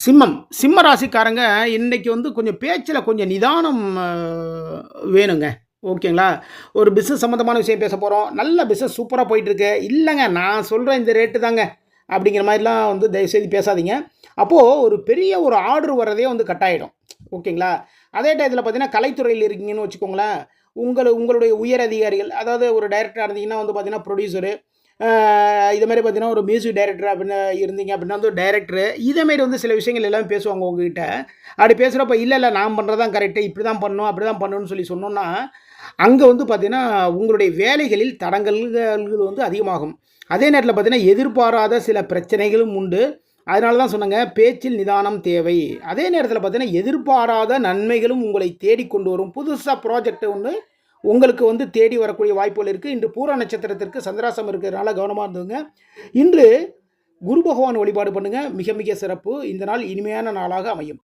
சிம்ம ராசிக்காரங்க இன்னைக்கு வந்து கொஞ்சம் பேச்சில கொஞ்சம் நிதானம் வேணுங்க. ஓகேங்களா? ஒரு பிசினஸ் சம்மந்தமான விஷயம் பேச போறோம். நல்ல பிசினஸ் சூப்பரா போயிட்டுருக்கு. இல்லங்க நான் சொல்ற இந்த ரேட்டு தாங்க. அப்படிங்கிற மாரிலாம் வந்து தயவுசெய்து பேசாதீங்க. அப்போ ஒரு பெரிய ஒரு ஆர்டர் வரதே வந்து கட் ஆயிடும். ஓகேங்களா? அதே டயத்தில பார்த்தீங்கன்னா, கலைத்துறையில இருக்கீங்கன்னு வச்சுக்கோங்களேன். உங்களுடைய உயர் அதிகாரிகள், அதாவது ஒரு டைரக்டரா இருந்தீங்கன்னா வந்து பார்த்தீங்கன்னா, புரொடியூசரு, அ இது மாரி பார்த்தீங்கன்னா, ஒரு மியூசிக் டைரக்டர் அப்படின்னு இருந்தீங்க அப்படின்னா வந்து டைரக்டரு, இத மாரி வந்து சில விஷயங்கள் எல்லாமே பேசுவாங்க உங்ககிட்ட. அப்படி பேசுறப்ப, இல்ல நான் பண்றது தான் கரெக்ட்டு. இப்படி தான் பண்ணணும், அப்படி தான் பண்ணணும்னு சொல்லி சொன்னோம்னா, அங்க வந்து பார்த்தீங்கன்னா, உங்களுடைய வேலைகளில் தடங்கல்கள் வந்து அதிகமாகும். அதே நேரத்தில பார்த்தீங்கன்னா, எதிர்பாராத சில பிரச்சனைகளும் உண்டு. அதனால தான் சொன்னேங்க, பேச்சில் நிதானம் தேவை. அதே நேரத்தில பார்த்தீங்கன்னா, எதிர்பாராத நன்மைகளும் உங்களை தேடிக் கொண்டு வரும். புதுசா ப்ராஜெக்ட் ஒண்ணு உங்களுக்கு வந்து தேடி வரக்கூடிய வாய்ப்புகள் இருக்கு. இன்று பூர நட்சத்திரத்திற்கு சந்திராஷ்டமம் இருக்கிறதுனால கவனமா இருந்துங்க. இன்று குரு பகவான் வழிபாடு பண்ணுங்க. மிக மிக சிறப்பு. இந்த நாள் இனிமையான நாளாக அமையும்.